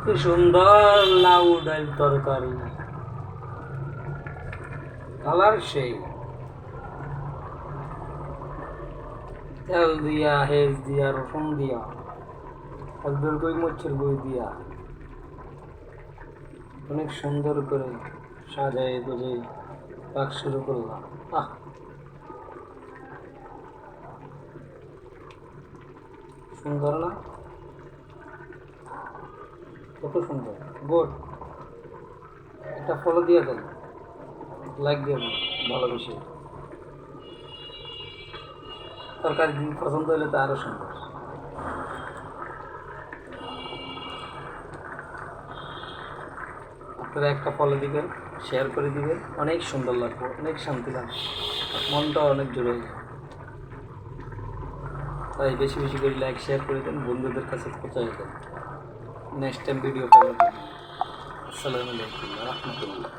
কি সুন্দর লাউ ডাল তরকারি, কালার সেই, তেল দিয়া, হেজ দিয়া, রসুন দিয়া, একদম কই মরিচের গুঁড়ি দিয়া অনেক সুন্দর করে সাজাই গুজে পাক শুরু করলাম। সুন্দর না? কত সুন্দর, গুড। একটা ফলো দিয়ে দেন, লাইক দিয়ে দেন ভালোবেসে। তরকারি পছন্দ হলে তো আরো সুন্দর। আপনারা একটা ফলো দিবেন, শেয়ার করে দিবেন, অনেক সুন্দর লাগবে, অনেক শান্তি লাগবে, মনটা অনেক জুড়ে যায়। তাই বেশি বেশি করে লাইক শেয়ার করে দেন, বন্ধুদের কাছে পৌঁছায় দেন। নেক্সট টাইম ভিডিও পাবেন। আসসালামু আলাইকুম ওয়া রাহমাতুল্লাহ।